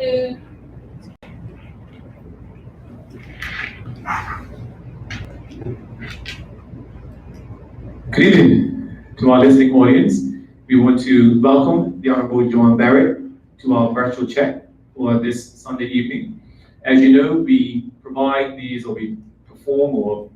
afternoon. Good evening to our listening audience. We want to welcome the Honorable John Barritt to our virtual chat for this Sunday evening. As you know, we provide these, or we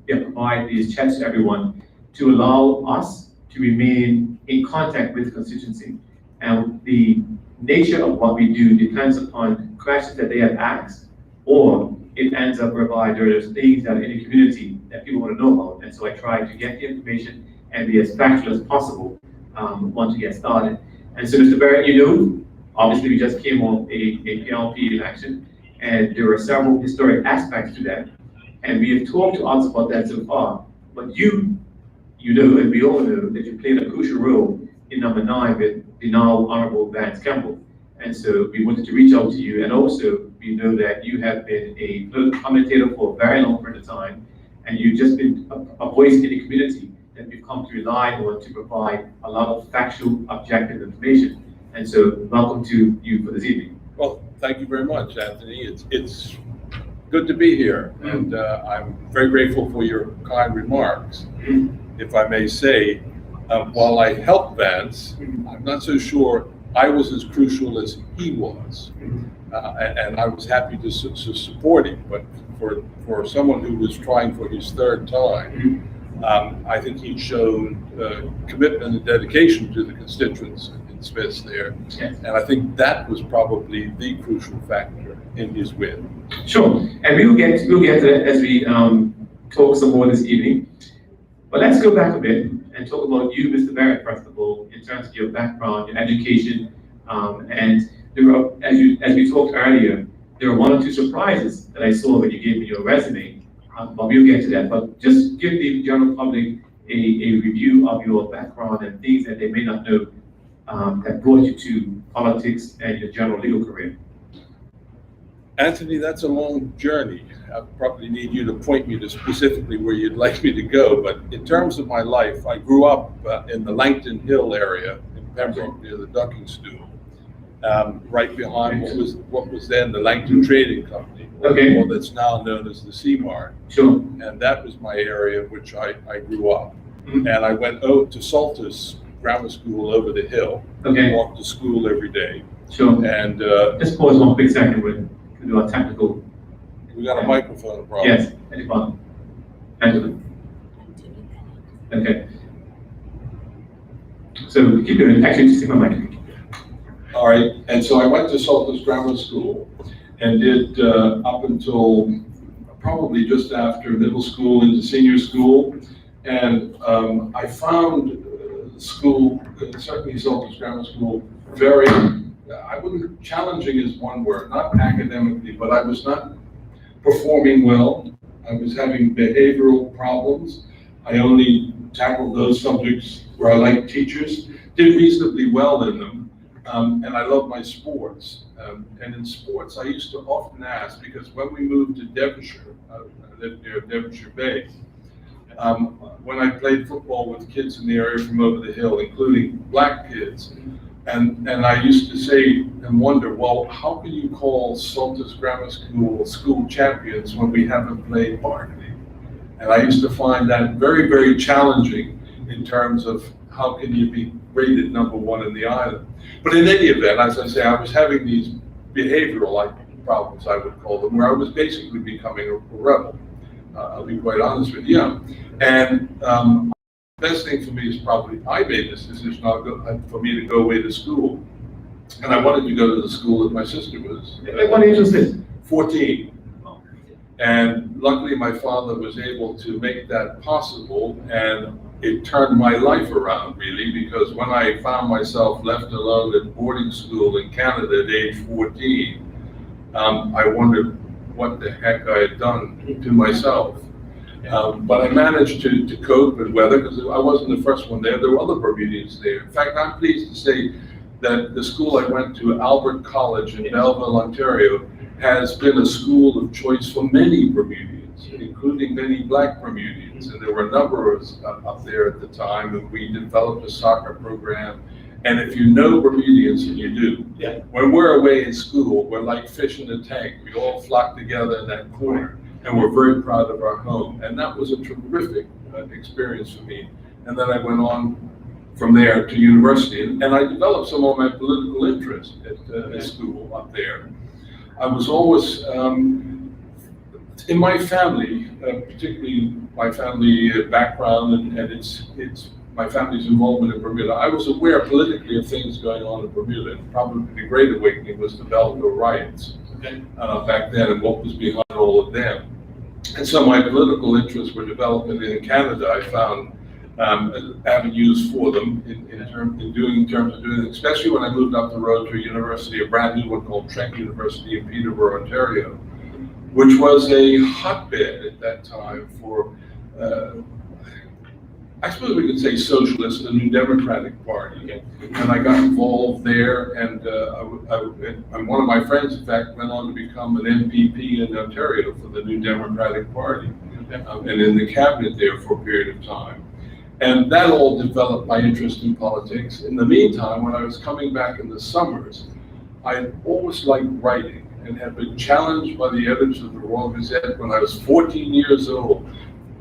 provide these chats to everyone to allow us to remain in contact with the constituency. And the nature of what we do depends upon questions that they have asked, or it ends up whereby there's things that are in the community that people want to know about. And so I try to get the information and be as factual as possible once we get started. And so, Mr. Barritt, you know, obviously we just came off a PLP election, and there were several historic aspects to that. And we have talked to us about that so far. But you know, and we all know that you played a crucial role in number 9 with the now Honorable Vance Campbell. And so we wanted to reach out to you, and also we know that you have been a political commentator for a very long period of time, and you've just been a voice in the community that we've come to rely on to provide a lot of factual, objective information. And so welcome to you for this evening. Well, thank you very much, Anthony. It's good to be here, and I'm very grateful for your kind remarks. If I may say, while I helped Vance, I'm not so sure I was as crucial as he was, and I was happy to support him. But for someone who was trying for his third time, I think he'd shown commitment and dedication to the constituents in Smiths there, and I think that was probably the crucial factor in his win. Sure, and we'll get to that as we talk some more this evening. But let's go back a bit and talk about you, Mr. Barritt, first of all, in terms of your background, your education, and there were, as we talked earlier, there were 1 or 2 surprises that I saw when you gave me your resume. But we'll get to that. But just give the general public a review of your background and things that they may not know that brought you to politics and your general legal career. Anthony, that's a long journey. I probably need you to point me to specifically where you'd like me to go. But in terms of my life, I grew up in the Langton Hill area in Pembroke, near the Ducking Stool, right behind what was then the Langton Trading Company, or that's now known as the Seamart. Sure. And that was my area in which I grew up. And I went to Saltus Grammar School over the hill. Walked to school every day. Sure. And just pause 1 quick second. We'll do our technical. We got a microphone problem. Yes, any problem? Angela. Okay. So keep it. Actually, just take my mic. All right, and so I went to Saltus Grammar School and did up until probably just after middle school into senior school. And I found school, certainly Saltus Grammar School, very, I wouldn't, challenging is one word, not academically, but I was not performing well. I was having behavioral problems. I only tackled those subjects where I liked teachers, did reasonably well in them. And I love my sports. And in sports, I used to often ask, because when we moved to Devonshire, I lived near Devonshire Bay, when I played football with kids in the area from over the hill, including black kids, and I used to say and wonder, well, how can you call Saltus Grammar School school champions when we haven't played Barclay? And I used to find that very, very challenging in terms of how can you be rated number 1 in the island. But in any event, as I say, I was having these behavioral problems, I would call them, where I was basically becoming a rebel. I'll be quite honest with you. And the best thing for me is probably I made this decision for me to go away to school. And I wanted to go to the school that my sister was. What age was this? 14. And luckily my father was able to make that possible, and it turned my life around, really, because when I found myself left alone at boarding school in Canada at age 14, I wondered what the heck I had done to myself. But I managed to cope and weather, because I wasn't the first one there. There were other Bermudians there. In fact, I'm pleased to say that the school I went to, Albert College in Belleville, Ontario, has been a school of choice for many Bermudians, including many black Bermudians. And there were a number of us up there at the time, and we developed a soccer program And if you know Bermudians, and you do, Yeah. when we're away in school, we're like fish in a tank. We all flock together in that corner, and we're very proud of our home. And that was a terrific experience for me. And then I went on from there to university, and I developed some of my political interest at school up there. I was always, in my family, particularly my family background and it's my family's involvement in Bermuda, I was aware politically of things going on in Bermuda, and probably the Great Awakening was the Belleville riots back then and what was behind all of them. And so my political interests were developing in Canada. I found avenues for them in terms of doing, especially when I moved up the road to a university, a brand new one called Trent University in Peterborough, Ontario, which was a hotbed at that time for, I suppose we could say socialist, the New Democratic Party. And I got involved there, and one of my friends, in fact, went on to become an MPP in Ontario for the New Democratic Party, and in the cabinet there for a period of time. And that all developed my interest in politics. In the meantime, when I was coming back in the summers, I always liked writing and had been challenged by the editors of the Royal Gazette when I was 14 years old.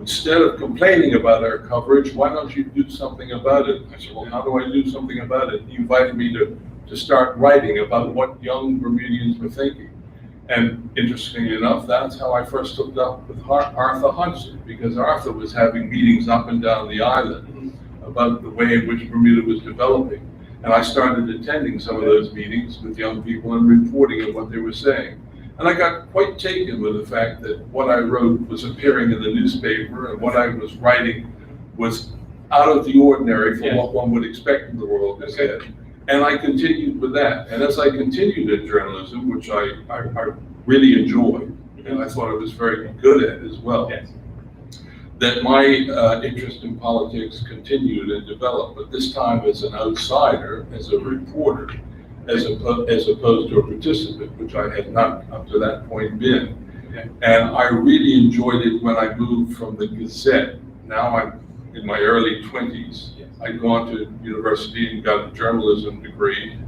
Instead of complaining about our coverage, why don't you do something about it? I said, well, how do I do something about it? He invited me to start writing about what young Bermudians were thinking. And interestingly enough, that's how I first hooked up with Arthur Hudson, because Arthur was having meetings up and down the island about the way in which Bermuda was developing. And I started attending some of those meetings with young people and reporting on what they were saying. And I got quite taken with the fact that what I wrote was appearing in the newspaper, and what I was writing was out of the ordinary for what one would expect in the Royal Gazette. And I continued with that. And as I continued in journalism, which I really enjoyed, and I thought I was very good at as well, that my interest in politics continued and developed, but this time as an outsider, as a reporter, as opposed to a participant, which I had not up to that point been. And I really enjoyed it when I moved from the Gazette. Now I'm in my early 20s. I'd gone to university and got a journalism degree,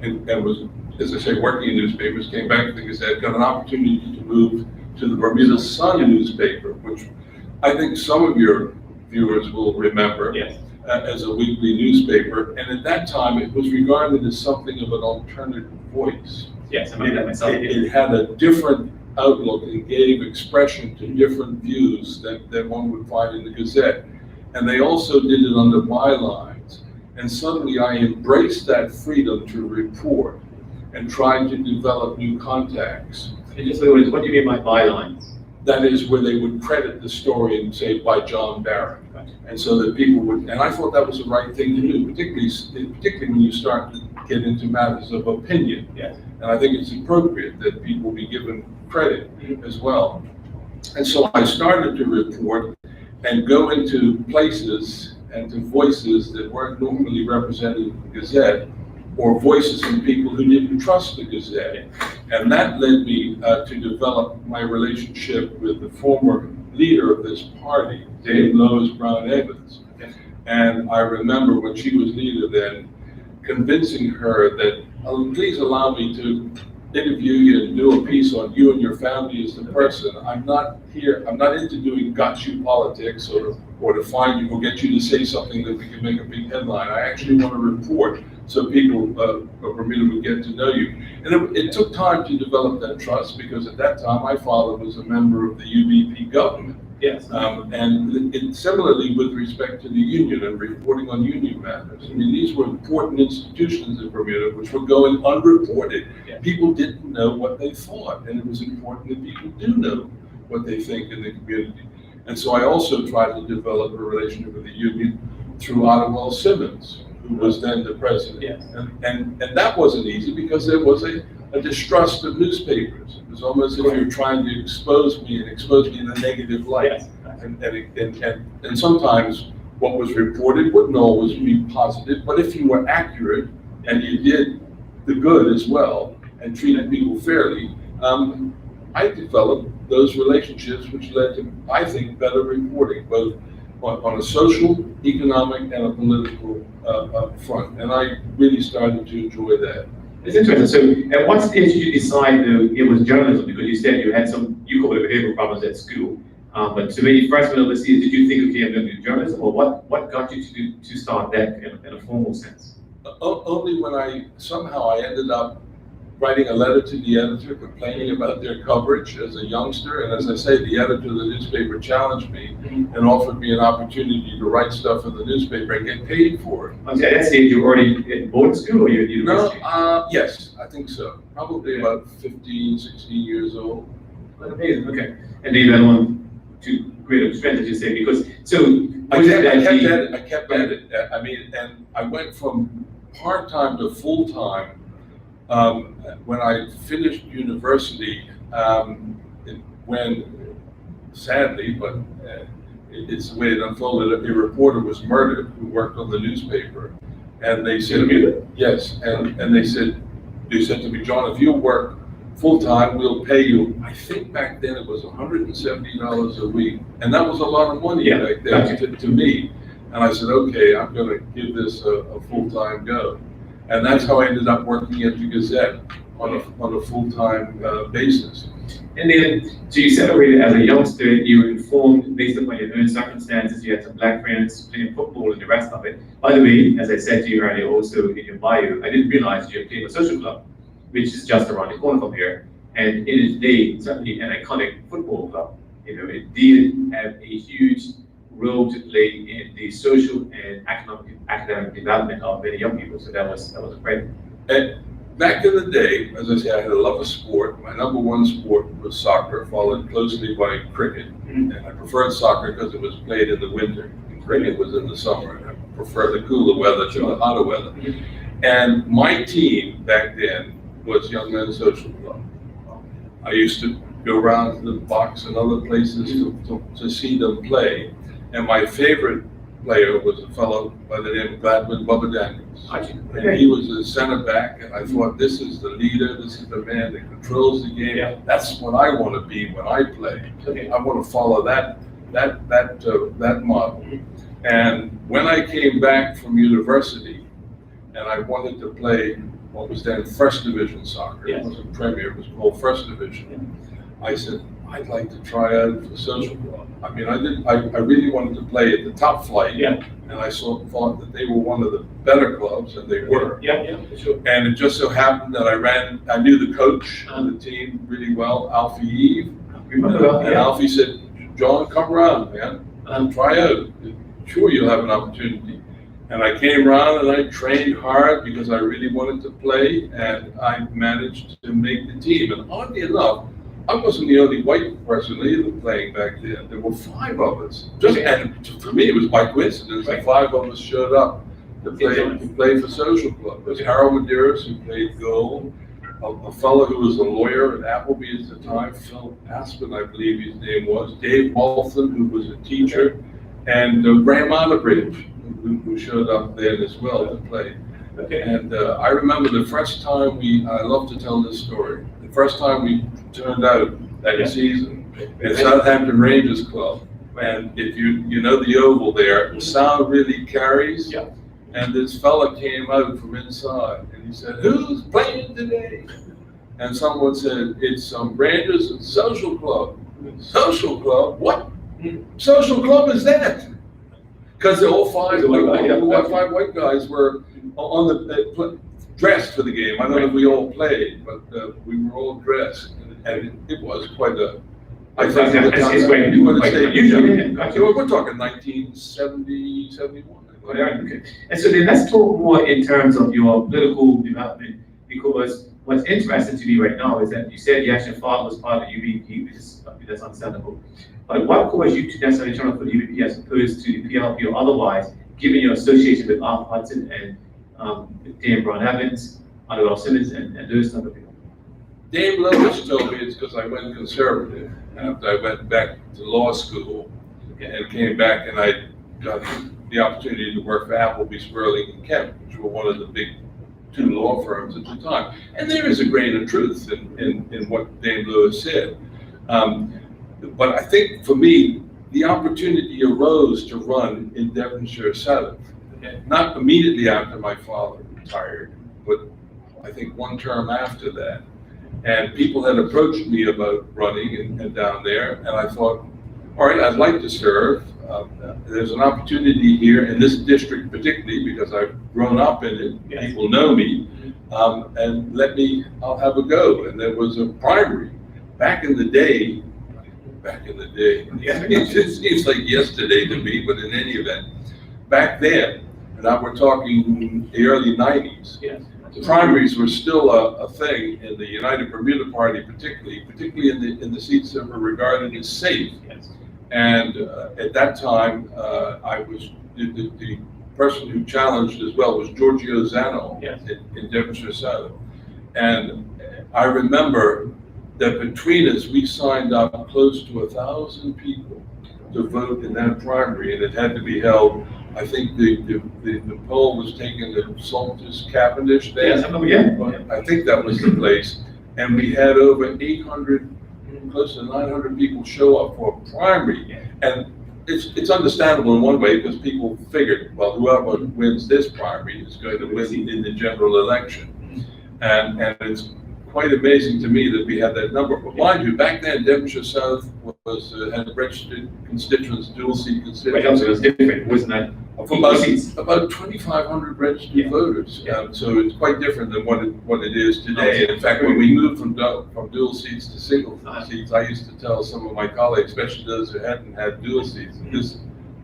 and was, as I say, working in newspapers, came back to the Gazette, got an opportunity to move to the Bermuda Sun newspaper, which I think some of your viewers will remember. As a weekly newspaper, and at that time it was regarded as something of an alternative voice. Yes, I made that myself. It had a different outlook and gave expression to different views that one would find in the Gazette. And they also did it under bylines. And suddenly I embraced that freedom to report and tried to develop new contacts. And just what do you mean by bylines? That is where they would credit the story and say by John Barritt. And so that people would, and I thought that was the right thing to do, particularly when you start to get into matters of opinion. And I think it's appropriate that people be given credit as well. And so I started to report and go into places and to voices that weren't normally represented in the Gazette, or voices from people who didn't trust the Gazette. And that led me to develop my relationship with the former leader of this party, Dame Lois Brown Evans. And I remember when she was leader then, convincing her that, please allow me to interview you and do a piece on you and your family as the person. I'm not into doing got you politics or to find you or get you to say something that we can make a big headline. I actually want to report so people of Bermuda would get to know you. And it took time to develop that trust, because at that time my father was a member of the UBP government. And similarly with respect to the union and reporting on union matters. I mean, these were important institutions in Bermuda which were going unreported. People didn't know what they thought, and it was important that people do know what they think in the community. And so I also tried to develop a relationship with the union through Ottawell Simmons, who was then the president. And that wasn't easy, because there was a distrust of newspapers. It was almost as if you're trying to expose me in a negative light. And sometimes what was reported wouldn't always be positive, but if you were accurate and you did the good as well and treated people fairly, I developed those relationships which led to, I think, better reporting, both on a social, economic, and a political front. And I really started to enjoy that. It's interesting. So, at what stage did you decide though it was journalism? Because you said you had you called it behavioral problems at school. But so when you first went overseas, did you think, okay, I'm going to do journalism, or what got you to start that in a formal sense? Only when I ended up writing a letter to the editor complaining about their coverage as a youngster. And as I say, the editor of the newspaper challenged me and offered me an opportunity to write stuff for the newspaper and get paid for it. Okay, at that stage you were already in boarding school or you at university? No, yes, I think so. Probably about 15, 16 years old. Amazing, okay. And then you went on to greater strength, as you say, because, so. I kept at it. I mean, and I went from part-time to full-time when I finished university, when sadly, but it's the way it unfolded, a reporter was murdered who worked on the newspaper. And they said, yes, and they said to me, John, if you work full-time, we'll pay you. I think back then it was $170 a week. And that was a lot of money back then to me. And I said, okay, I'm gonna give this a full-time go. And that's how I ended up working at the Gazette on a full-time basis. And then, so you separated as a youngster, you were informed based upon your own circumstances, you had some black friends playing football and the rest of it. By the way, as I said to you earlier, also in your bio, I didn't realize you had played a social club, which is just around the corner from here. And in its day, certainly an iconic football club. You know, it did have a huge role to play in the social and academic development of many young people. So that was a great. And back in the day, as I say, I had a love of sport. My number one sport was soccer, followed closely by cricket. And I preferred soccer because it was played in the winter. And cricket was in the summer. And I preferred the cooler weather to the hotter weather. And my team back then was Young Men's Social Club. I used to go around to the box and other places to see them play. And my favorite player was a fellow by the name of Gladwin Bubba Daniels. And he was a center back, and I thought, this is the leader, this is the man that controls the game. Yeah. That's what I want to be when I play. Okay. I want to follow that model. And when I came back from university, and I wanted to play what was then First Division soccer. It wasn't Premier, it was called First Division. I said, I'd like to try out for social club. I mean, I really wanted to play at the top flight. Yeah. And I thought that they were one of the better clubs, and they were. Yeah, for sure. And it just so happened that I knew the coach of the team really well, Alfie Eve. And Alfie said, John, come around, man. Try out. Sure, you'll have an opportunity. And I came around and I trained hard because I really wanted to play, and I managed to make the team. And oddly enough, I wasn't the only white person either playing back then. There were 5 of us. And for me, it was by coincidence that 5 of us showed up to play for Social Club. There was Harold Medeiros, who played goal, a fellow who was a lawyer at Applebee's at the time, Phil Aspen, I believe his name was, Dave Waltham, who was a teacher, and Graham Otterbridge, who showed up then as well to play. Okay. And I remember the first time I love to tell this story, the first time we turned out that season at Southampton Rangers Club. And if you know the oval there, the sound really carries. Yeah. And this fella came out from inside and he said, who's playing today? And someone said, it's some Rangers and Social Club. Social Club? What social club is that? Because all 5 white guys were on the dressed for the game. I don't know if we all played, but we were all dressed, and it was quite a. I think we're talking 1970, 71. Okay. And so then let's talk more in terms of your political development, because what's interesting to me right now is that you said you actually father was part of the UBP, which is that's understandable. But what caused you to necessarily turn up for the UBP as opposed to the PLP or otherwise, given your association with Arthur Hudson and Dame Brown Evans, Arnold Simmons, and those type of people? Dame Lewis told me it's because I went conservative after I went back to law school and came back, and I got the opportunity to work for Appleby, Sperling, and Kemp, which were one of the big 2 law firms at the time. And there is a grain of truth in what Dame Lewis said. But I think for me, the opportunity arose to run in Devonshire South. Not immediately after my father retired, but I think one term after that. And people had approached me about running and down there, and I thought, all right, I'd like to serve. There's an opportunity here in this district particularly because I've grown up in it, Yes. people know me, and I'll have a go. And there was a primary. Back in the day, Yeah. it seems like yesterday to me, but in any event, back then, and now we're talking the early 90s, Yes. the primaries were still a thing in the United Bermuda Party, particularly in the seats that were regarded as safe. Yes. And at that time, I was the person who challenged as well was Giorgio Zano. Yes. in Devonshire South. And I remember that between us, we signed up close to 1,000 people to vote in that primary, and it had to be held. I think the poll was taken at Saltus Cavendish Day. Yes, I remember, yeah. I think that was the place, and we had over 800, close to 900 people show up for a primary. Yeah. And it's understandable in one way because people figured, well, whoever wins this primary is going to win in the general election. And it's quite amazing to me that we had that number. But mind you, back then, Devonshire South had registered constituents, dual seat But also it was constituents. different, wasn't it? About 2,500 registered Yeah. voters. Yeah. So it's quite different than what it is today. And in fact, when we moved from dual seats to single seats, I used to tell some of my colleagues, especially those who hadn't had dual seats, that this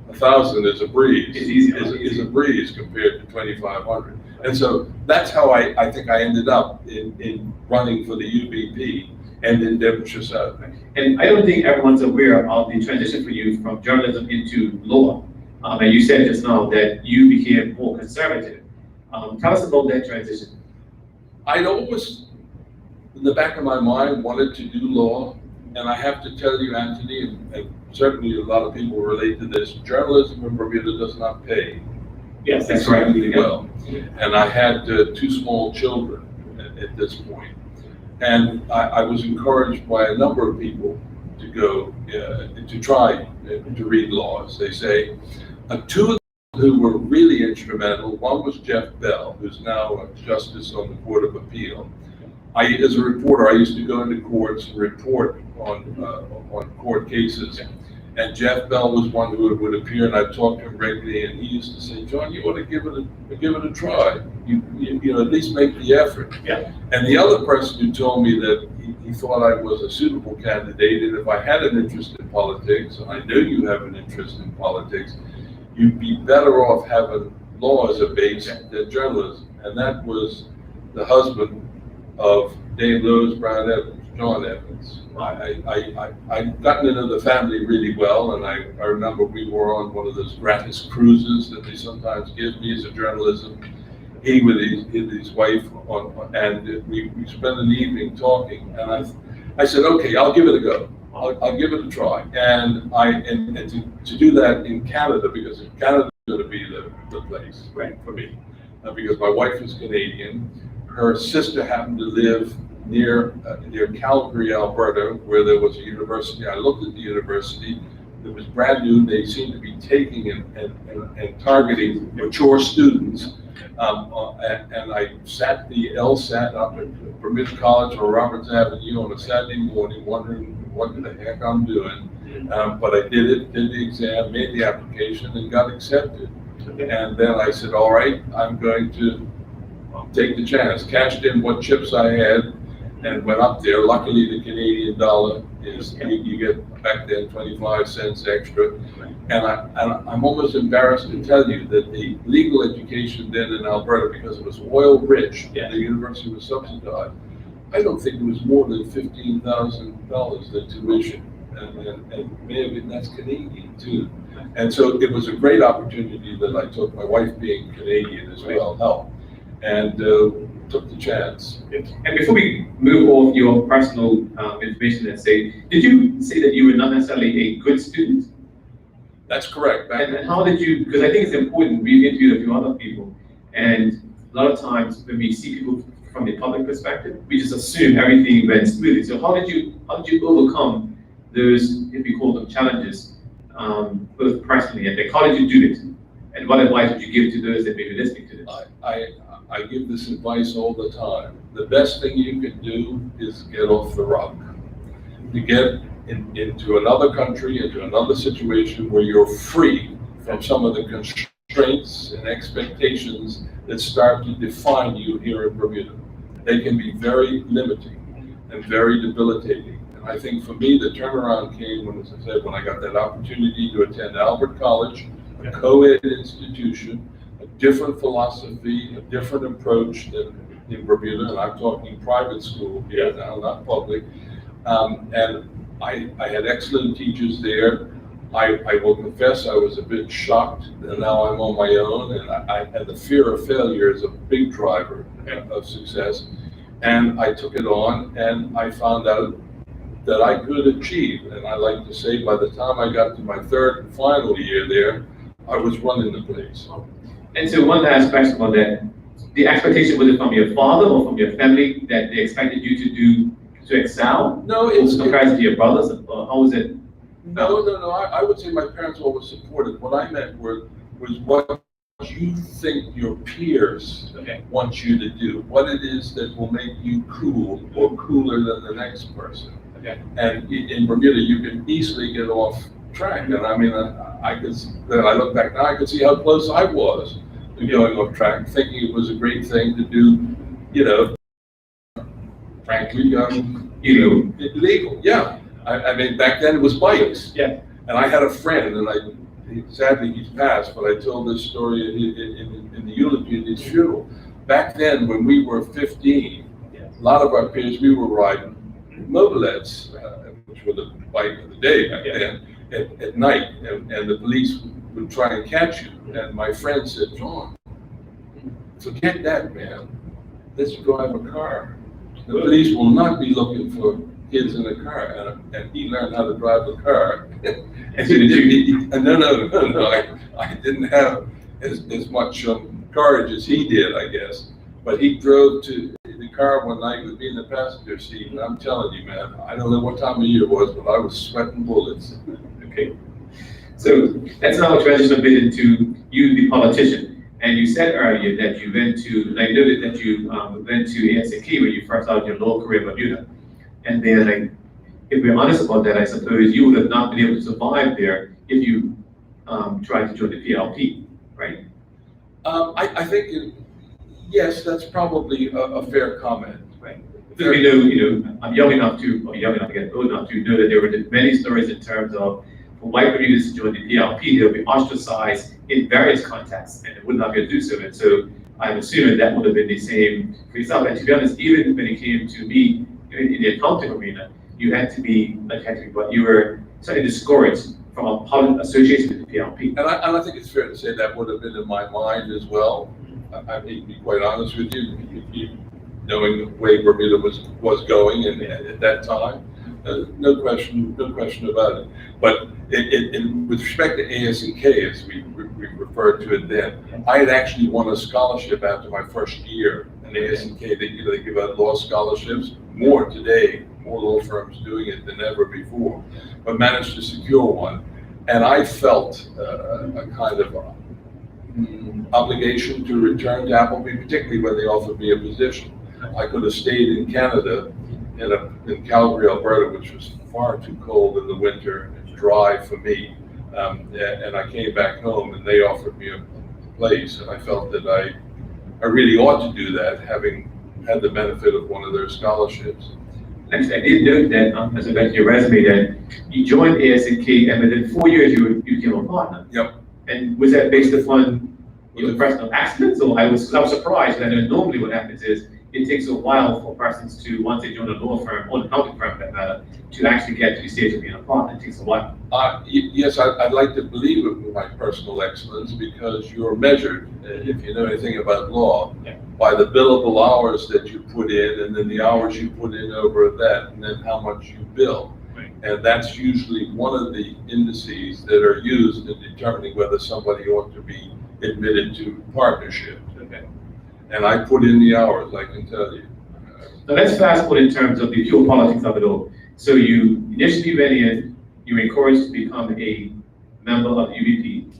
1,000 is a breeze. It's easy. Is a breeze compared to 2,500. And so that's how I think I ended up in running for the UBP and in Devonshire South. And I don't think everyone's aware of the transition for you from journalism into law. And you said just now that you became more conservative. Tell us about that transition. I'd always, in the back of my mind, wanted to do law. And I have to tell you, Anthony, and certainly a lot of people relate to this, journalism in Bermuda does not pay Yes, that's right. extremely well. And I had 2 small children at this point. And I was encouraged by a number of people to go, to try to read law, as they say. 2 of them who were really instrumental, one was Jeff Bell, who's now a justice on the Court of Appeal. As a reporter, I used to go into courts and report on court cases. And Jeff Bell was one who would appear, and I'd talk to him regularly, and he used to say, "John, you ought to give it a try. You know, at least make the effort." Yeah. And the other person who told me that he thought I was a suitable candidate, and if I had an interest in politics, and I know you have an interest in politics, you'd be better off having law as a base than journalism. And that was the husband of Dave Lowe's Brown Evans, John Evans. I'd gotten into the family really well, and I remember we were on one of those gratis cruises that they sometimes give me as a journalism. He with his wife, and we spent an evening talking, and I said, okay, I'll give it a go. I'll give it a try. And to do that in Canada, because Canada is going to be the place for me, because my wife is Canadian. Her sister happened to live near Calgary, Alberta, where there was a university. I looked at the university. It was brand new. They seemed to be taking and targeting mature students. And I sat the LSAT up at Barritt College or Roberts Avenue on a Saturday morning, wondering what the heck I'm doing. But I did the exam, made the application, and got accepted. And then I said, all right, I'm going to take the chance. Cashed in what chips I had and went up there. Luckily, the Canadian dollar is, you get back then 25 cents extra. And I'm almost embarrassed to tell you that the legal education then in Alberta, because it was oil rich, the university was subsidized, I don't think it was more than $15,000 the tuition. And maybe that's Canadian too. And so it was a great opportunity that I took, my wife being Canadian as well helped, and took the chance. And before we move off your personal information, let's say, did you say that you were not necessarily a good student? That's correct. And how did you, because I think it's important, we interviewed a few other people, and a lot of times when we see people from the public perspective, we just assume everything went smoothly. So how did you overcome those, if we call them challenges, both personally and how did you do it? And what advice would you give to those that may be listening to this? I give this advice all the time. The best thing you can do is get off the rock. To get into another country, into another situation where you're free from some of the constraints and expectations that start to define you here in Bermuda. They can be very limiting and very debilitating. And I think for me, the turnaround came when, as I said, when I got that opportunity to attend Albert College, a co-ed institution, a different philosophy, a different approach than in Bermuda, and I'm talking private school here now, not public. And I had excellent teachers there. I will confess I was a bit shocked, and now I'm on my own, and the fear of failure is a big driver of success. And I took it on, and I found out that I could achieve. And I like to say, by the time I got to my third and final year there, I was running the place. And so one last question about that. The expectation, was it from your father or from your family that they expected you to excel? No, it's compared to your brothers, or how was it? No. I would say my parents always supported. What I meant was what you think your peers want you to do, what it is that will make you cool or cooler than the next person. Okay. And in Bermuda, you can easily get off track. And I mean, I look back now, I could see how close I was to going off track, thinking it was a great thing to do, frankly, illegal. Yeah. I mean, back then it was bikes. Yeah. And I had a friend, and sadly he's passed, but I told this story in the eulogy at his funeral. Back then, when we were 15, a lot of our peers, we were riding mobilettes, which were the bike of the day back then, at night, and the police would try and catch you. And my friend said, John, forget that, man. Let's drive a car. The police will not be looking for kids in the car, and he learned how to drive a car. And so did you? No, I didn't have as much courage as he did, I guess. But he drove to the car one night with me in the passenger seat, and I'm telling you, man, I don't know what time of year it was, but I was sweating bullets. Okay. So let's now transition a bit into you, the politician. And you said earlier that you went to, I noted that you went to ASNK when you first started your law career in Bermuda. And then, if we're honest about that, I suppose you would have not been able to survive there if you tried to join the PLP, right? I think, yes, that's probably a fair comment. Right. Because I'm young enough to get old enough to know that there were many stories in terms of for white Bermudans to join the PLP, they'll be ostracized in various contexts, and they would not be able to do so. And so I'm assuming that would have been the same for yourself. And to be honest, even when it came to me, in the accounting arena, you had to be, but you were certainly discouraged from a association with the PLP. And I think it's fair to say that would have been in my mind as well. I need to be quite honest with you, knowing the way Bermuda was going at that time. No question about it. But with respect to ASNK, as we referred to it then, I had actually won a scholarship after my first year in ASNK. They give out law scholarships, more today, more law firms doing it than ever before, but managed to secure one. And I felt a kind of obligation to return to Appleby, particularly when they offered me a position. I could have stayed in Canada, in Calgary, Alberta, which was far too cold in the winter and dry for me. And I came back home, and they offered me a place, and I felt that I really ought to do that, having had the benefit of one of their scholarships. Actually, I did note that, as I read your resume, that you joined ASNK, and within 4 years you became a partner. Yep. And was that based upon your personal accidents, or I was surprised that normally what happens is it takes a while for persons to, once they join a law firm or an accounting firm for that matter, to actually get to the stage of being a partner. It takes a while. Yes, I'd like to believe it with my personal excellence, because you're measured, if you know anything about law, by the billable hours that you put in, and then the hours you put in over that, and then how much you bill. Right. And that's usually one of the indices that are used in determining whether somebody ought to be admitted to partnership. Okay. And I put in the hours, I can tell you. Now let's fast forward in terms of the pure politics of it all. So you initially went in, you were encouraged to become a member of UBP.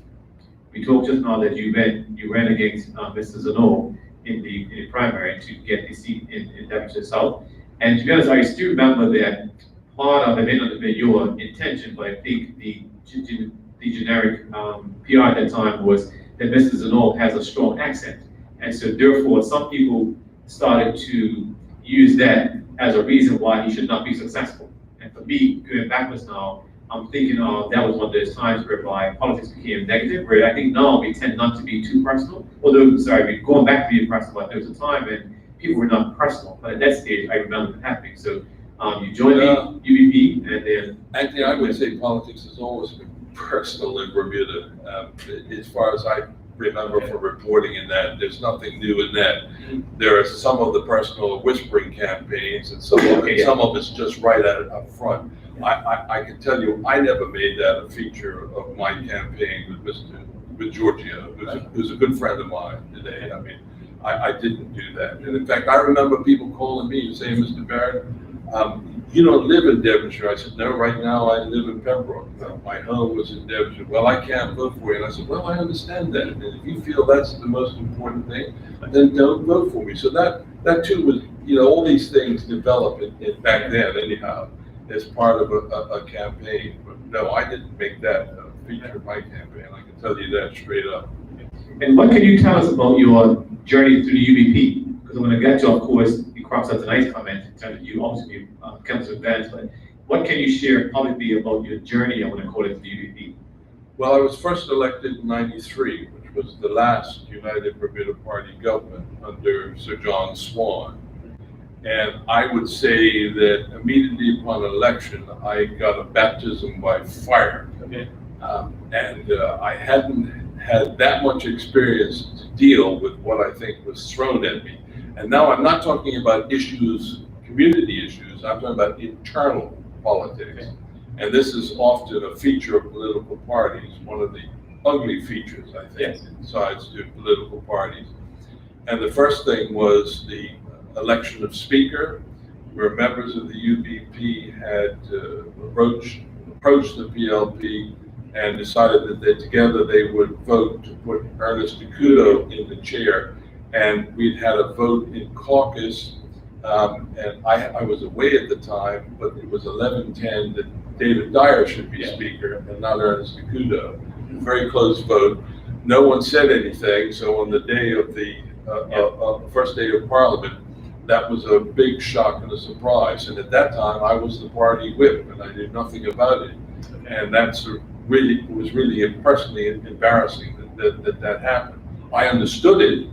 We talked just now that you ran against Mr. Zano in the primary to get the seat in Devonshire South. And to be honest, I still remember that part of it may not have been your intention, but I think the generic PR at that time was that Mr. Zano has a strong accent. And so therefore, some people started to use that as a reason why he should not be successful. And for me, going backwards now, I'm thinking that was one of those times whereby politics became negative, where I think now we tend not to be too personal. Although, sorry, going back to being personal, but there was a time when people were not personal. But at that stage, I remember it happening. So you joined the UBP, and then... Actually, I would say politics has always been personal in Bermuda. As far as I remember from reporting in that, there's nothing new in that. There are some of the personal whispering campaigns, and some of it's just right at it up front. I can tell you, I never made that a feature of my campaign with Georgia, who's a good friend of mine today. I mean, I didn't do that. And in fact, I remember people calling me and saying, Mr. Barritt, you don't live in Devonshire. I said, no, right now I live in Pembroke. My home was in Devonshire. Well, I can't vote for you. And I said, well, I understand that. And if you feel that's the most important thing, then don't vote for me. So that too was, all these things developed back then anyhow, as part of a campaign. But no, I didn't make that a feature of my campaign. I can tell you that straight up. And what can you tell us about your journey through the UBP? Because when I get to, of course, it crops up tonight's comment in terms of you obviously council advance, but what can you share publicly about your journey, I want to call it, to the UBP? Well, I was first elected in '93, which was the last United Bermuda Party government under Sir John Swan. And I would say that immediately upon election, I got a baptism by fire. Okay. I hadn't had that much experience to deal with what I think was thrown at me. And now I'm not talking about issues, community issues, I'm talking about internal politics. Okay. And this is often a feature of political parties, one of the ugly features, I think, besides the political parties. And the first thing was the election of speaker, where members of the UBP had approached the PLP and decided that together they would vote to put Ernest Acuto in the chair. And we'd had a vote in caucus, and I was away at the time, but it was 11-10 that David Dyer should be speaker and not Ernest Acuto. Very close vote. No one said anything, so on the day of the first day of Parliament, that was a big shock and a surprise. And at that time, I was the party whip, and I knew nothing about it. And that's was really personally embarrassing that happened. I understood it.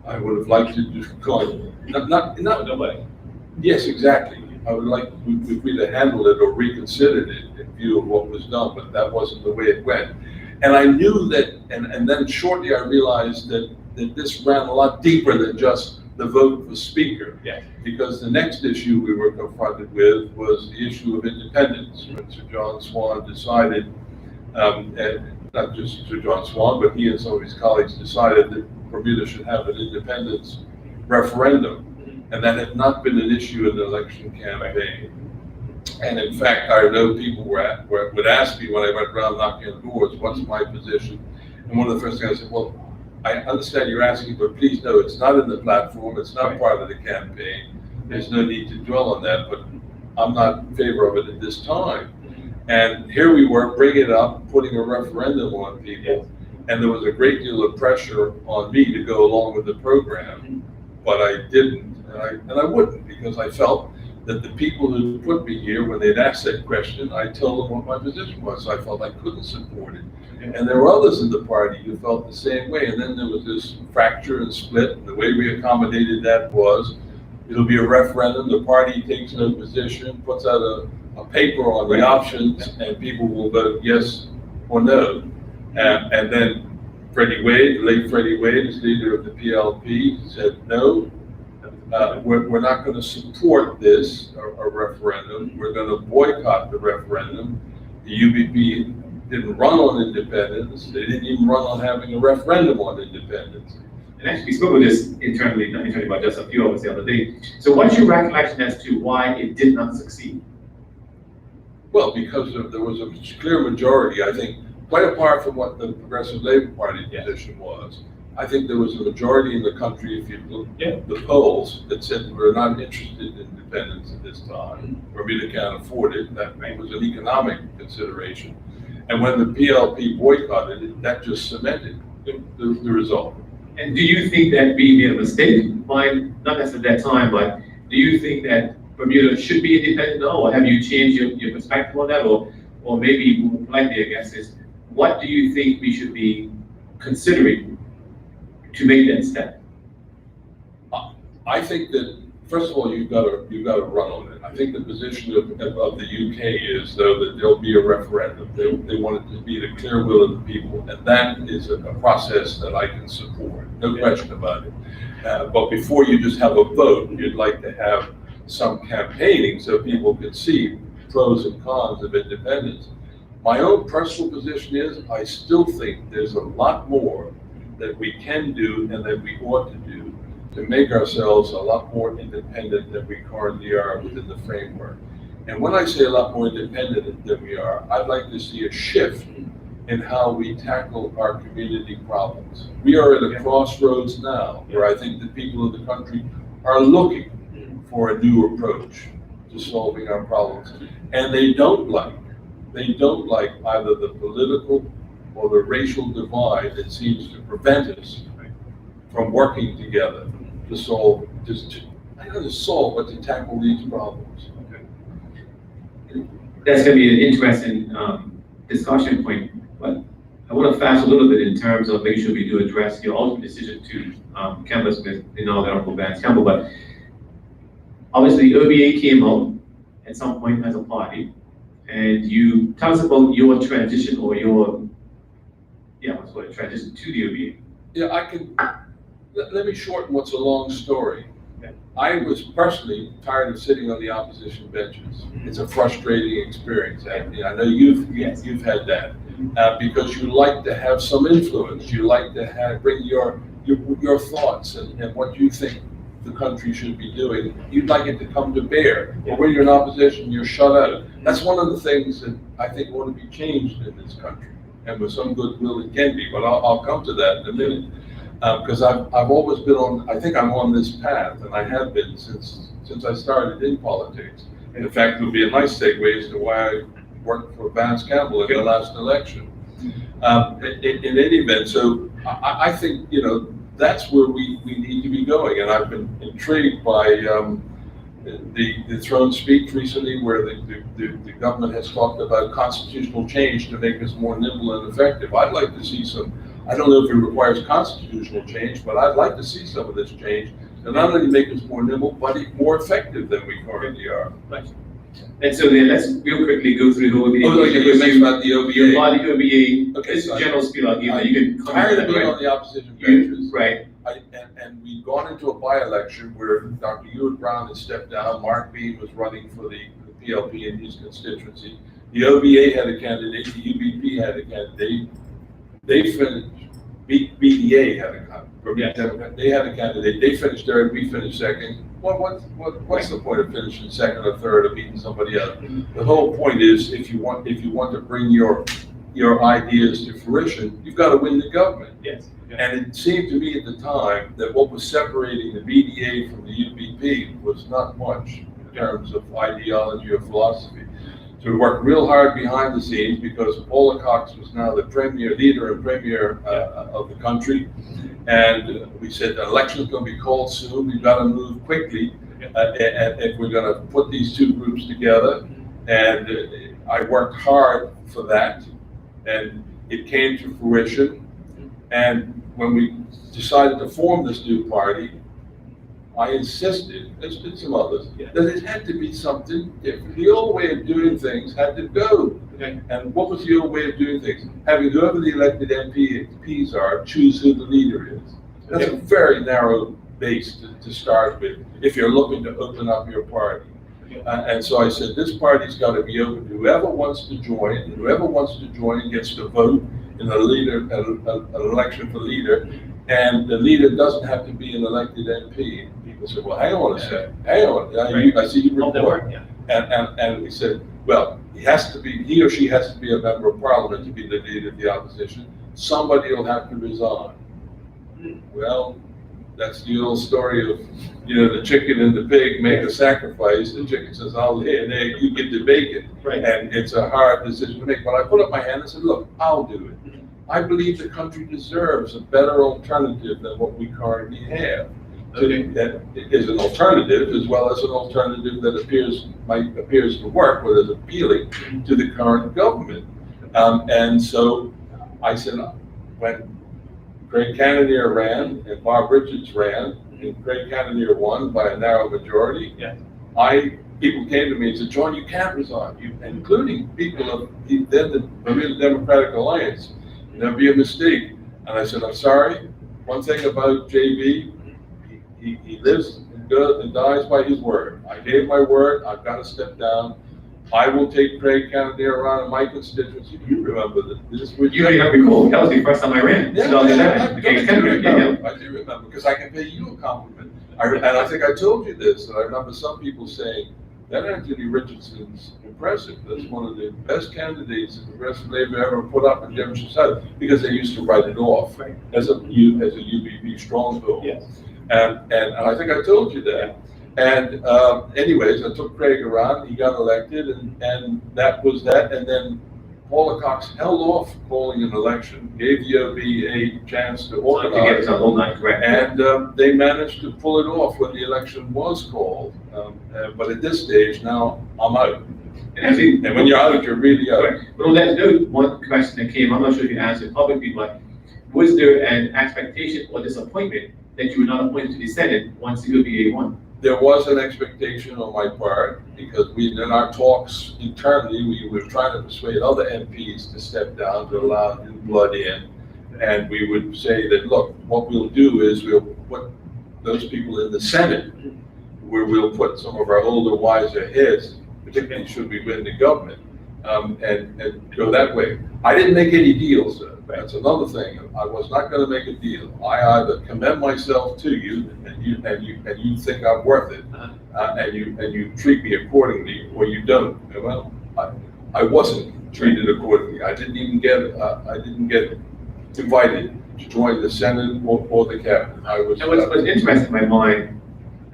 I would have liked to just go not nobody. Yes, exactly. I would like if we'd have handled it or reconsidered it in view of what was done, but that wasn't the way it went. And I knew that, and then shortly I realized that this ran a lot deeper than just the vote for speaker. Yeah. Because the next issue we were confronted with was the issue of independence. When Sir John Swan decided, and not just Sir John Swan, but he and some of his colleagues decided that Bermuda should have an independence referendum. And that had not been an issue in the election campaign. And in fact, I know people would ask me when I went around knocking on doors, what's my position? And one of the first things I said, well, I understand you're asking, but please know it's not in the platform, it's not part of the campaign. There's no need to dwell on that, but I'm not in favor of it at this time. And here we were bringing it up, putting a referendum on people, and there was a great deal of pressure on me to go along with the program, but I didn't, and I wouldn't, because I felt that the people who put me here, when they'd ask that question, I'd tell them what my position was. So I felt I couldn't support it. And there were others in the party who felt the same way. And then there was this fracture and split. And the way we accommodated that was, it'll be a referendum, the party takes no position, puts out a paper on the options, and people will vote yes or no. And then Freddie Wade, the late Freddie Wade, as leader of the PLP, said no. We're not going to support this, a referendum. We're going to boycott the referendum. The UBP didn't run on independence. They didn't even run on having a referendum on independence. And actually, we spoke with this internally, not internally, but just a few of us the other day. So what's your recollection as to why it did not succeed? Well, because there was a clear majority. I think quite apart from what the Progressive Labor Party position was, I think there was a majority in the country, if you look at the polls, that said we're not interested in independence at this time, or we can't afford it. That was an economic consideration. And when the PLP boycotted it, that just cemented the result. And do you think that we made a mistake? Not necessarily at that time, but do you think that Bermuda should be independent now, or have you changed your perspective on that? Or maybe more likely, I guess, is what do you think we should be considering to make that step? I think that, first of all, you've got to run on it. I think the position of the UK is, though, that there'll be a referendum. They want it to be the clear will of the people, and that is a process that I can support, no question about it. But before you just have a vote, you'd like to have some campaigning so people can see pros and cons of independence. My own personal position is I still think there's a lot more that we can do and that we ought to do to make ourselves a lot more independent than we currently are within the framework. And when I say a lot more independent than we are, I'd like to see a shift in how we tackle our community problems. We are at a crossroads now where I think the people of the country are looking for a new approach to solving our problems. And they don't like either the political or the racial divide that seems to prevent us from working together to solve, not to solve, but to tackle these problems. That's going to be an interesting discussion point, but I want to fast a little bit in terms of making sure we do address your ultimate decision to canvass with the Honorable Vance Campbell. But obviously, OBA came out at some point as a party, and you tell us about your transition or your transition to the OBA. Yeah, let me shorten what's a long story. Okay. I was personally tired of sitting on the opposition benches. It's a frustrating experience, Anthony. I know you've had that because you like to have some influence. You like to bring your thoughts and what you think the country should be doing. You'd like it to come to bear. But when you're in opposition, you're shut out. That's one of the things that I think ought to be changed in this country. And with some goodwill, it can be. But I'll come to that in a minute. Because I've always been I think I'm on this path, and I have been since I started in politics. And in fact, it would be a nice segue as to why I worked for Vance Campbell in the last election. In any event, so I think, that's where we need to be going. And I've been intrigued by the throne speech recently where the government has talked about constitutional change to make us more nimble and effective. I'd like to see I don't know if it requires constitutional change, but I'd like to see some of this change to not only make us more nimble, but more effective than we currently are. Right. And so then let's real quickly go through the OBA. Oh, you mentioned about the OBA. Your body OBA, Okay, this is general spiel I'll give you. You can tired of being on the opposition benches. Right. And we've gone into a by-election where Dr. Ewart Brown has stepped down. Mark Bean was running for the PLP in his constituency. The OBA had a candidate. The UBP had a candidate. They finished. BDA had they had a candidate. They finished third. We finished second. What's the point of finishing second or third or beating somebody else? The whole point is, if you want to bring your ideas to fruition, you've got to win the government. Yes. Yeah. And it seemed to me at the time that what was separating the BDA from the UBP was not much in terms of ideology or philosophy. So we worked real hard behind the scenes because Paula Cox was now the leader and premier of the country. And we said the election's going to be called soon. We've got to move quickly if we're going to put these two groups together. And I worked hard for that. And it came to fruition. And when we decided to form this new party, I insisted, as did some others, that it had to be something different. The old way of doing things had to go. Okay. And what was the old way of doing things? Having whoever the elected MPs are, choose who the leader is. That's a very narrow base to start with if you're looking to open up your party. And so I said, this party's got to be open to whoever wants to join, and whoever wants to join gets to vote in an election for leader. And the leader doesn't have to be an elected MP. People said, well, hang on a second. Hang on. I see you report. And we said, Well, he or she has to be a member of parliament to be the leader of the opposition. Somebody will have to resign. Well, that's the old story of, the chicken and the pig make a sacrifice. The chicken says, I'll lay an egg, you get the bacon. Right. And it's a hard decision to make. But I put up my hand and said, look, I'll do it. I believe the country deserves a better alternative than what we currently have. Okay. That is an alternative, as well as an alternative that appears to work, or is appealing to the current government. And so I said, when Craig Cannoneer ran and Bob Richards ran, and Craig Cannoneer won by a narrow majority, people came to me and said, John, you can't resign, including people of the Real Democratic Alliance. There'd be a mistake. And I said, I'm sorry. One thing about JB, he lives and dies by his word. I gave my word. I've got to step down. I will take Craig Cannoneer around in my constituency. You remember this? You may recall, that was the first time I ran. Yeah, 2011. I do remember, because I can pay you a compliment. And I think I told you this, and I remember some people saying, that Anthony Richardson's impressive. That's one of the best candidates that Progressive Labor ever put up in Jefferson South, because they used to write it off as a UBB stronghold. Yes. And I think I told you that. And anyways, I took Craig around, he got elected, and that was that. And then Paula Cox held off calling an election, gave the OB a chance to organize. And they managed to pull it off when the election was called. But at this stage, now I'm out. And when you're out, you're really out. Right. But on that note, one question that came, I'm not sure if you answered publicly, but was there an expectation or disappointment that you were not appointed to the Senate once the OBA won? There was an expectation on my part, because in our talks internally, we were trying to persuade other MPs to step down to allow new blood in. And we would say that, look, what we'll do is we'll put those people in the Senate, where we'll put some of our older, wiser heads, particularly should we win the government, and go that way. I didn't make any deals, though. That's another thing. I was not going to make a deal. I either commend myself to you, and you think I'm worth it, and you treat me accordingly, or you don't. Well, I wasn't treated accordingly. I didn't get invited to join the Senate or the cabinet. Now, what's interesting in my mind,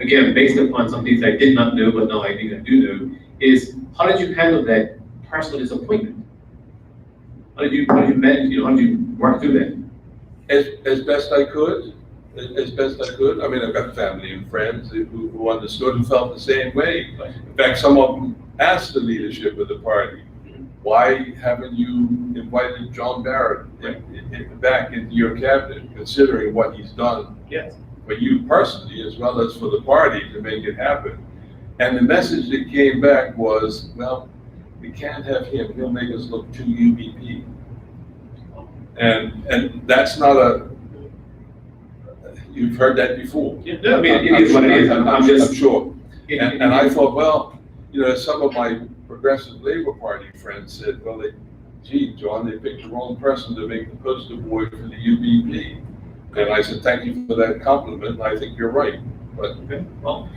again, based upon some things I did not know, but now I think I do know, is how did you handle that personal disappointment? How did you manage, how did you work through that? As best I could. As best I could. I mean, I've got family and friends who understood and felt the same way. In fact, some of them asked the leadership of the party, why haven't you invited John Barritt back into your cabinet, considering what he's done for you personally, as well as for the party, to make it happen? And the message that came back was, well, we can't have him. He'll make us look too UBP. And that's not you've heard that before. Yeah, no, I mean, it is what it is. I'm sure. And I thought, well, some of my Progressive Labor Party friends said, well, gee, John, they picked the wrong person to make the poster boy for the UBP. And I said, thank you for that compliment. I think you're right. But okay, well,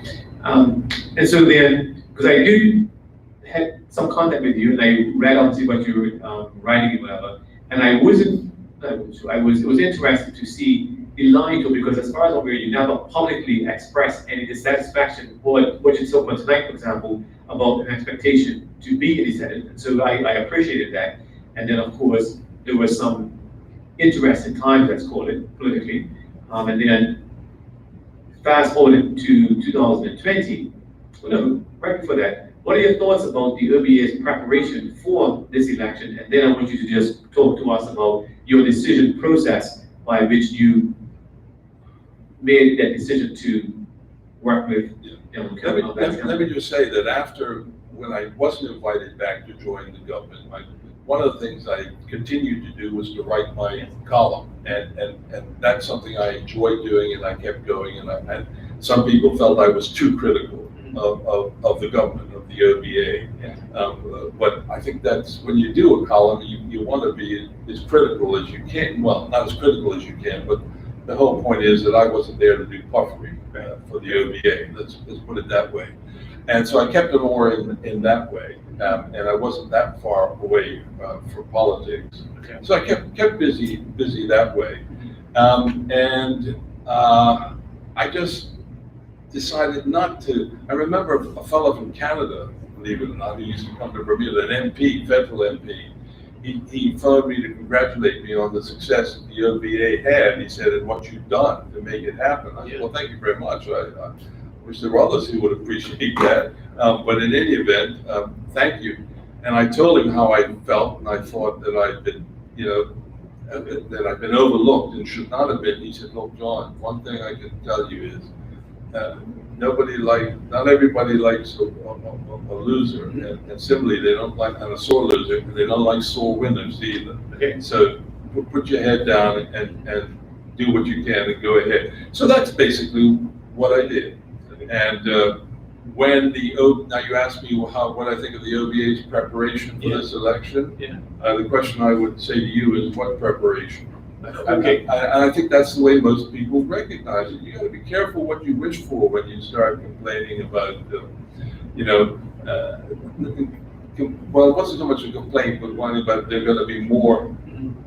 and so then, because I do had some contact with you, and I read obviously what you were writing and whatever, and it was interesting to see the line to, because as far as I'm aware, you never publicly expressed any dissatisfaction or what you talked about tonight, for example, about an expectation to be in the Senate. And so I appreciated that. And then of course, there was some interesting times, let's call it, politically. And then fast forward to 2020, well, no, right before that, what are your thoughts about the OBA's preparation for this election? And then I want you to just talk to us about your decision process by which you made that decision to work with. Let me just say that when I wasn't invited back to join the government, one of the things I continued to do was to write my column, and that's something I enjoyed doing, and I kept going. And some people felt I was too critical of the government, of the OBA. But I think that's when you do a column, you want to be as critical as you can. Well, not as critical as you can, but the whole point is that I wasn't there to do puffery for the OBA. Let's put it that way. And so I kept it more in that way, and I wasn't that far away from politics. Okay. So I kept busy that way, and I just decided not to. I remember a fellow from Canada, believe it or not, who used to come to Bermuda, an MP, federal MP. He phoned me to congratulate me on the success that the OVA had. He said, and what you've done to make it happen. I said, well, thank you very much. I wish there were others who would appreciate that. But in any event, thank you. And I told him how I felt, and I thought that I'd been, that I'd been overlooked and should not have been. He said, look, John, one thing I can tell you is not everybody likes a loser, and similarly, they don't like a sore loser, and they don't like sore winners either. Okay. So put your head down and do what you can and go ahead. So that's basically what I did. And now you asked me what I think of the OVA's preparation for this election. Yeah. The question I would say to you is what preparation? Okay. And I think that's the way most people recognize it. You got to be careful what you wish for when you start complaining about, well, it wasn't so much a complaint, but whining about there are going to be more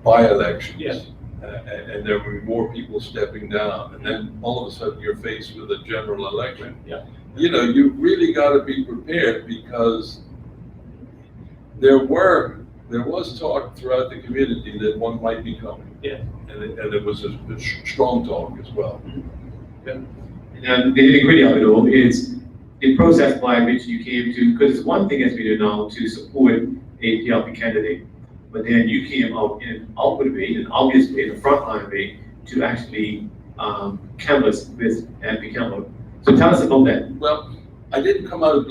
by-elections. Yes. And there will be more people stepping down, and then all of a sudden you're faced with a general election. Yeah. You really got to be prepared, because there was talk throughout the community that one might be coming. Yeah. And it was a strong talk as well. Yeah. And the nitty-gritty of it all is the process by which you came to, because it's one thing, as we do now, to support a PLP candidate, but then you came out in an outward way, an obvious way, the frontline way, to actually canvass with and become a. So tell us about that. Well, I didn't come out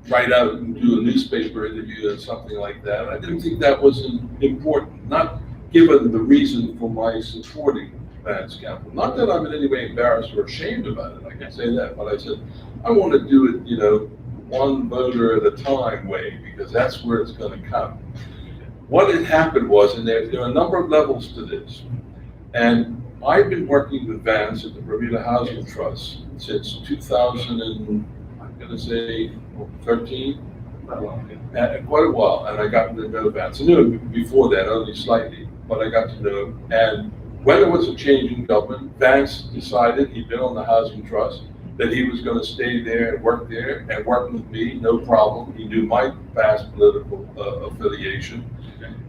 write out and do a newspaper interview or something like that. I didn't think that was important, not given the reason for my supporting Vance Campbell. Not that I'm in any way embarrassed or ashamed about it, I can say that, but I said, I want to do it, one voter at a time way, because that's where it's going to come. What had happened was, and there are a number of levels to this, and I've been working with Vance at the Bermuda Housing Trust since 2000 and I'm going to say 13, quite a while, and I got to know Vance. I knew him before that, only slightly, but I got to know him. And when there was a change in government, Vance decided, he'd been on the Housing Trust, that he was going to stay there and work with me, no problem. He knew my past political affiliation,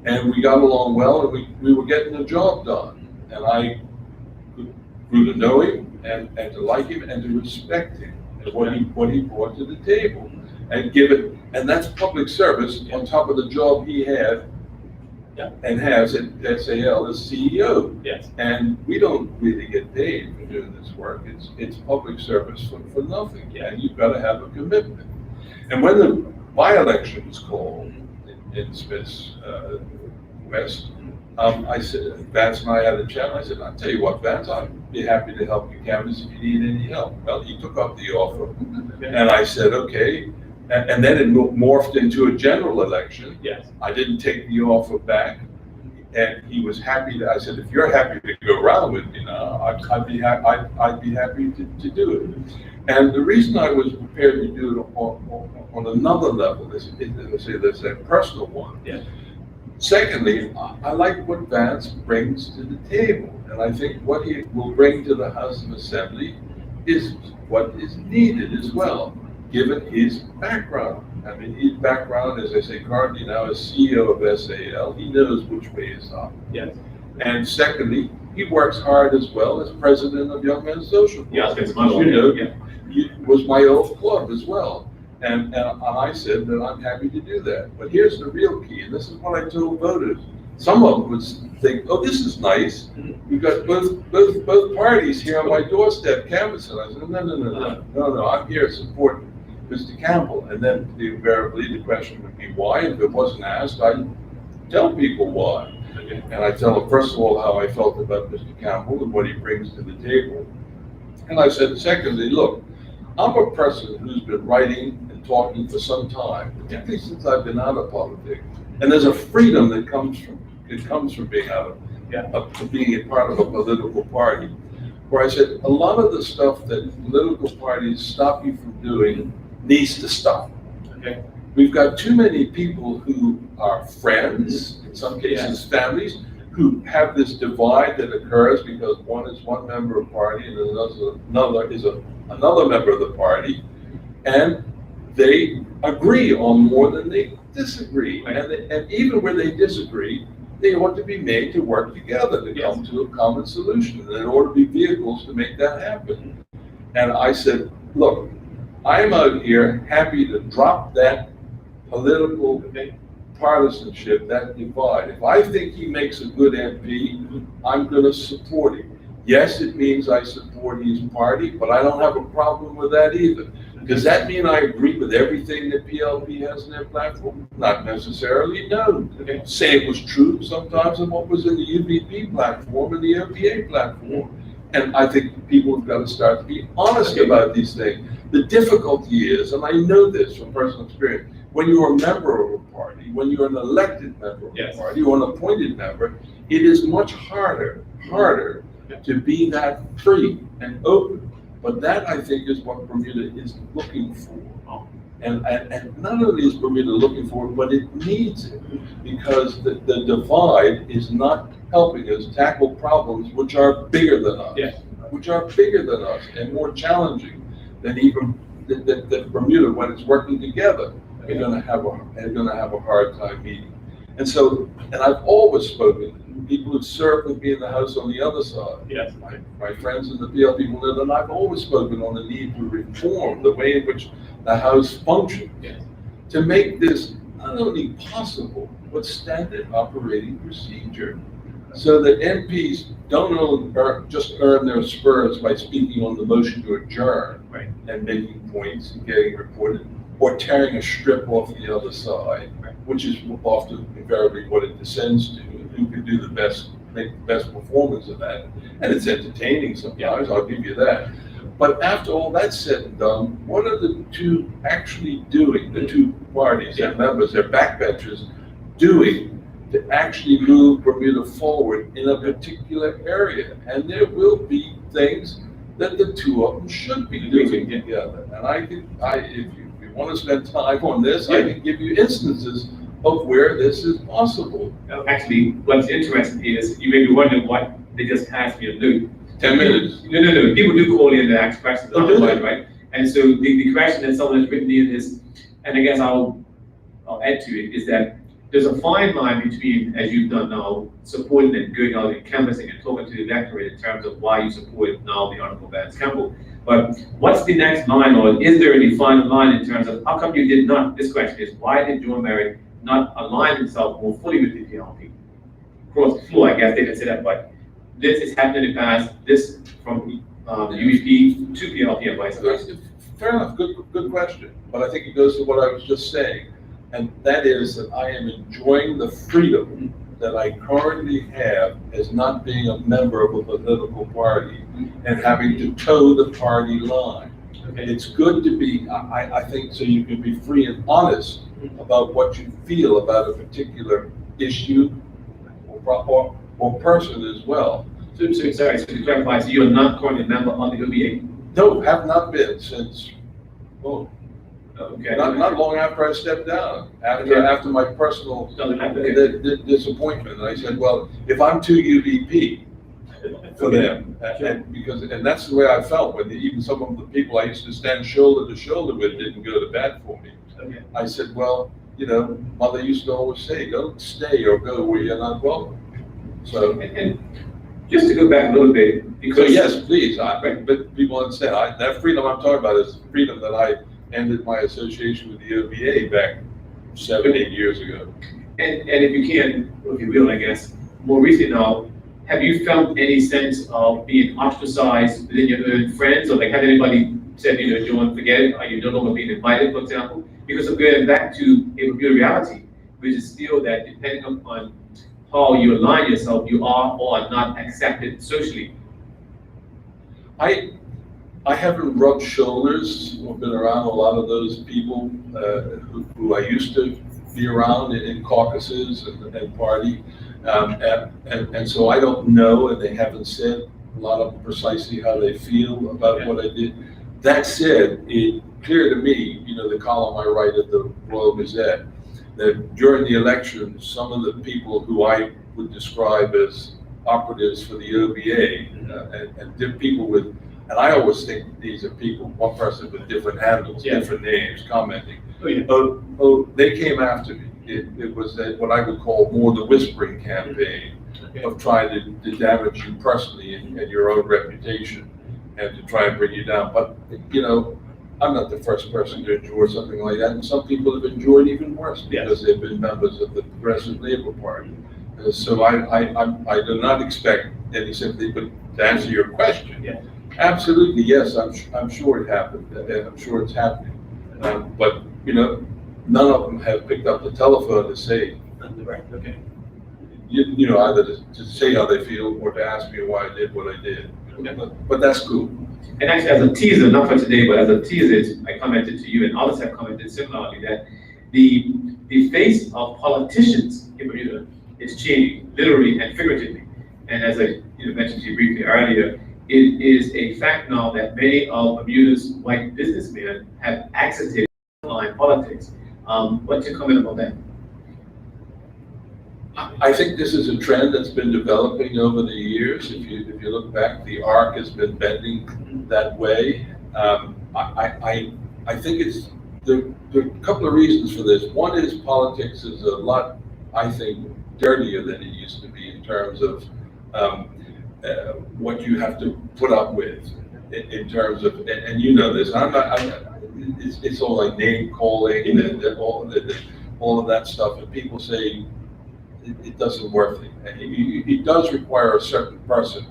and we got along well, and we were getting the job done. And I grew to know him and to like him and to respect him and what he brought to the table, and give it. And that's public service on top of the job he had and has at SAL as CEO. Yes. And we don't really get paid for doing this work. It's public service for nothing. Yeah. And you've got to have a commitment. And when the by-election was called in Smith's West, I said, Vance and I had a chat. I said, I'll tell you what, Vance, I'd be happy to help you canvass if you need any help. Well, he took up the offer, and I said, okay. And then it morphed into a general election. Yes. I didn't take the offer back, and he was happy. I said, if you're happy to go around with me now, I'd be happy to do it. And the reason I was prepared to do it on another level is there's a personal one. Yeah. Secondly, I like what Vance brings to the table, and I think what he will bring to the House of Assembly is what is needed as well, given his background. I mean, his background, as I say, currently now as CEO of SAL, he knows which way is up. Yes. And secondly, he works hard as well as president of Young Men's Social Club. Yes, that's my He was my old club as well. And I said that I'm happy to do that. But here's the real key, and this is what I told voters. Some of them would think, oh, this is nice. We've got both parties here on my doorstep canvassing. I said, no, I'm here supporting Mr. Campbell. And then invariably the question would be why. If it wasn't asked, I'd tell people why. And I tell them, first of all, how I felt about Mr. Campbell and what he brings to the table. And I said, secondly, look, I'm a person who's been writing and talking for some time, particularly since I've been out of politics. And there's a freedom that comes from being out of being a part of a political party. Where I said, a lot of the stuff that political parties stop you from doing needs to stop. Okay. We've got too many people who are friends, in some cases families, who have this divide that occurs because one is one member of the party and another is another member of the party, and they agree on more than they disagree. And even where they disagree, they ought to be made to work together to come to a common solution. And there ought to be vehicles to make that happen. And I said, look, I'm out here happy to drop that political partisanship, that divide. If I think he makes a good MP, I'm going to support him. Yes, it means I support his party, but I don't have a problem with that either. Does that mean I agree with everything that PLP has in their platform? Not necessarily, no. Say it was true sometimes of what was in the UVP platform and the LPA platform. And I think people have got to start to be honest about these things. The difficulty is, and I know this from personal experience, when you're a member of a party, when you're an elected member of a party or an appointed member, it is much harder to be that free and open. But that, I think, is what Bermuda is looking for. And not only is Bermuda looking for it, but it needs it, because the divide is not helping us tackle problems which are bigger than us, and more challenging than even that Bermuda, when it's working together, are going to have a hard time meeting. And so, and I've always spoken, people who served with me in the House on the other side, my friends in the PLP will know that I've always spoken on the need to reform the way in which the House functions to make this not only possible, but standard operating procedure, so that MPs don't just earn their spurs by speaking on the motion to adjourn and making points and getting reported, or tearing a strip off the other side, which is often invariably what it descends to, and who can do the best, make the best performance of that. And it's entertaining sometimes, I'll give you that. But after all that's said and done, what are the two actually doing, the two parties, their members, their backbenchers, doing to actually move Bermuda forward in a particular area? And there will be things that the two of them should be doing together. And if you want to spend time on this, I can give you instances of where this is possible. Actually, what's interesting is you may be wondering what they just asked me to do. 10 minutes. No. People do call in and ask questions otherwise, right? And so the question that someone has written in is, and I guess I'll add to it, is that there's a fine line between, as you've done now, supporting and going out and canvassing and talking to the electorate in terms of why you support now the Honorable Vance Campbell. But what's the next line, or is there any final line in terms of how come you did not, this question is, why did John Barritt not align himself more fully with the PLP? Across the floor, I guess they can say that, but this has happened in the past, this from UVP to PLP and vice versa. Fair enough, good question. But I think it goes to what I was just saying. And that is that I am enjoying the freedom that I currently have as not being a member of a political party and having to toe the party line. It's good to be, I think, so you can be free and honest about what you feel about a particular issue or person as well. So to clarify, so you're not currently a member of the OBA? No, have not been since, Okay. Not long after I stepped down, after my personal disappointment. And I said, well, if I'm too UVP for them, and that's the way I felt when even some of the people I used to stand shoulder to shoulder with didn't go to bat for me. I said, well, Mother used to always say, don't stay or go where you're not welcome. So, and just to go back a little bit, because so yes, please, but people understand, that freedom I'm talking about is the freedom that I ended my association with the OVA back 7-8 years ago. And if you can, if you will, I guess, more recently now, have you felt any sense of being ostracized within your own friends, or like had anybody said, John, forget it, are you no longer being invited, for example? Because of going back to a reality, which is still that depending upon how you align yourself, you are or are not accepted socially. I haven't rubbed shoulders. I've been around a lot of those people who I used to be around in caucuses and party, and so I don't know, and they haven't said a lot of precisely how they feel about what I did. That said, clear to me, the column I write at the Royal Gazette, that during the election, some of the people who I would describe as operatives for the OBA, and people with, and I always think these are people, one person with different handles, different names, commenting. Oh, yeah. They came after me. It was what I would call more the whispering campaign of trying to damage you personally and your own reputation and to try and bring you down. But, I'm not the first person to endure something like that, and some people have endured even worse because they've been members of the Progressive Labor Party. So I do not expect any sympathy, but to answer your question, absolutely, yes, I'm sure it happened, and I'm sure it's happening. But, none of them have picked up the telephone to say, Okay. Either to say how they feel or to ask me why I did what I did. But that's cool. And actually, as a teaser, not for today, but as a teaser, I commented to you, and others have commented similarly, that the face of politicians in Bermuda is changing, literally and figuratively. And as I mentioned to you briefly earlier, it is a fact now that many of Bermuda's white businessmen have exited online politics. What's your comment about that? I think this is a trend that's been developing over the years. If you look back, the arc has been bending that way. I think there are a couple of reasons for this. One is politics is a lot, I think, dirtier than it used to be in terms of what you have to put up with in terms of, and you know this. It's all like name calling and all of that stuff, and people say it doesn't work. It does require a certain person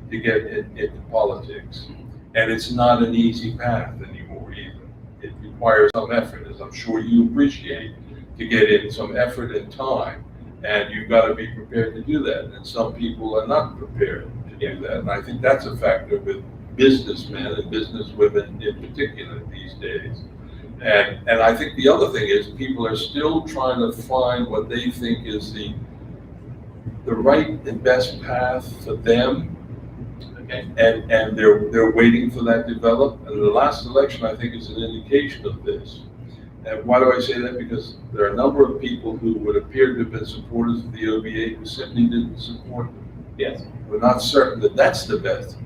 to get into politics, and it's not an easy path anymore either. It requires some effort, as I'm sure you appreciate, to get in some effort and time, and you've got to be prepared to do that. And some people are not prepared to do that, and I think that's a factor with businessmen and businesswomen in particular these days. And I think the other thing is people are still trying to find what they think is the right and best path for them. Okay. And they're waiting for that to develop. And the last election, I think, is an indication of this. And why do I say that? Because there are a number of people who would appear to have been supporters of the OBA who simply didn't support them. Yes. We're not certain that that's the best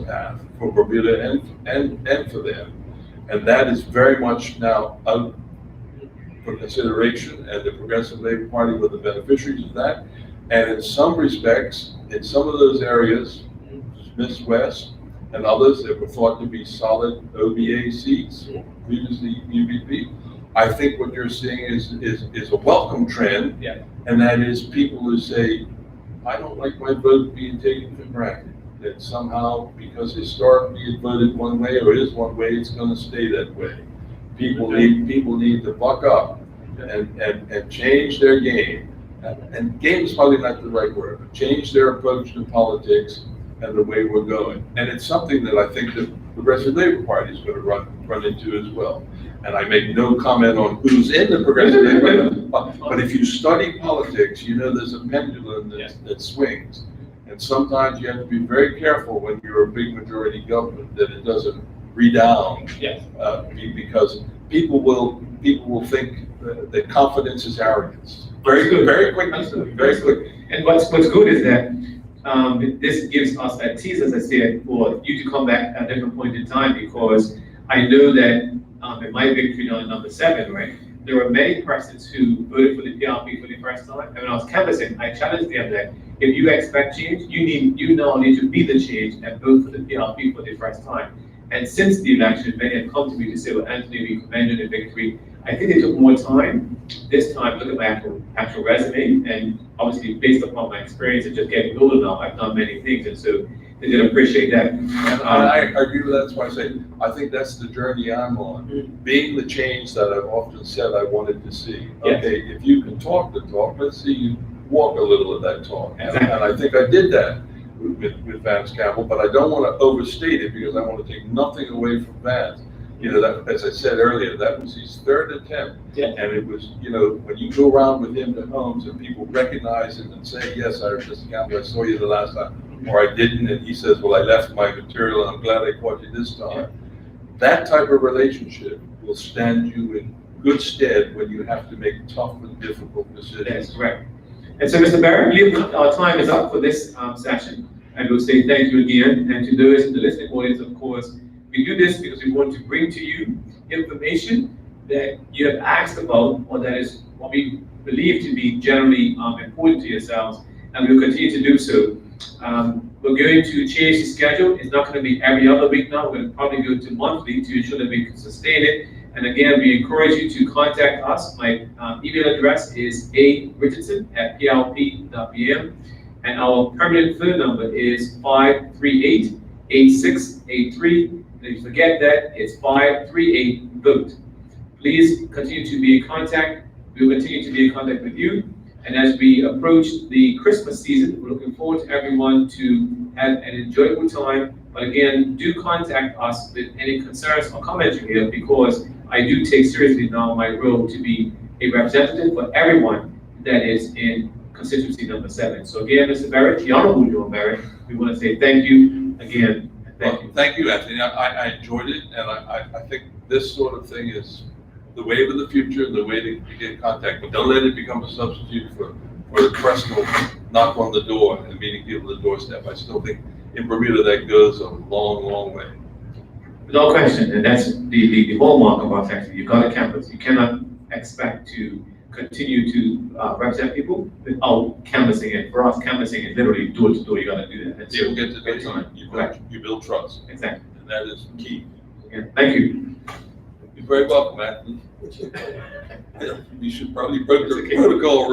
path for Bermuda and for them. And that is very much now out for consideration, and the Progressive Labor Party were the beneficiaries of that. And in some respects, in some of those areas, Smith's West and others that were thought to be solid OBA seats, previously UBP, I think what you're seeing is a welcome trend, and that is people who say, I don't like my vote being taken for granted. That somehow, because historically it voted one way or is one way, it's going to stay that way. People need to buck up and change their game. And game is probably not the right word, but change their approach to politics and the way we're going. And it's something that I think the Progressive Labor Party is going to run into as well. And I make no comment on who's in the Progressive Labor Party, but if you study politics, there's a pendulum that swings. And sometimes you have to be very careful when you're a big majority government that it doesn't redound. Because people will think that confidence is arrogance. Very quickly. And what's good is that this gives us a tease, as I said, for you to come back at a different point in time, because I know that in my victory on number 7, right, there were many persons who voted for the PRP for the first time. And when I was canvassing, I challenged them that if you expect change, you now need to be the change and vote for the PRP for the first time. And since the election, many have come to me to say, well, Anthony, we commend you the victory. I think it took more time this time. Look at my actual resume, and obviously based upon my experience and just getting older now, I've done many things, and so they did appreciate that. And I agree with that. That's why I say I think that's the journey I'm on, being the change that I've often said I wanted to see. Okay, if you can talk the talk, let's see you walk a little of that talk. Exactly. And I think I did that with Vance Campbell, but I don't want to overstate it because I want to take nothing away from Vance. That, as I said earlier, that was his 3rd attempt. And it was, when you go around with him to homes and people recognize him and say, yes, Mr. Campbell, I saw you the last time, or I didn't, and he says, well, I left my material and I'm glad I caught you this time. That type of relationship will stand you in good stead when you have to make tough and difficult decisions. That's correct. And so, Mr. Barrett, our time is up for this session. And we'll say thank you again. And to those in the listening audience, of course, we do this because we want to bring to you information that you have asked about, or that is what we believe to be generally important to yourselves, and we'll continue to do so. We're going to change the schedule. It's not going to be every other week now. We're going to probably go to monthly to ensure that we can sustain it. And again, we encourage you to contact us. My email address is abrichardson@plp.pm, and our permanent phone number is 538-8683. And if you forget that, it's 538-VOTE. Please continue to be in contact. We will continue to be in contact with you. And as we approach the Christmas season, we're looking forward to everyone to have an enjoyable time. But again, do contact us with any concerns or comments you have, because I do take seriously now my role to be a representative for everyone that is in constituency number 7. So again, Mr. Barritt, the Honorable John Barritt, we want to say thank you again. Thank you. Thank you, Anthony. I enjoyed it, and I think this sort of thing is the wave of the future, the way to get in contact. But don't let it become a substitute for the personal knock on the door and meeting people at the doorstep. I still think in Bermuda that goes a long, long way. No question, and that's the hallmark of our taxi. You've got a campus. You cannot expect to continue to represent people without canvassing it. For us, canvassing is literally door to door. You got to do that. And People get to the time. You build trust. Exactly. And that is key. Yeah. Thank you. You're very welcome, Anthony. You should probably break the protocol.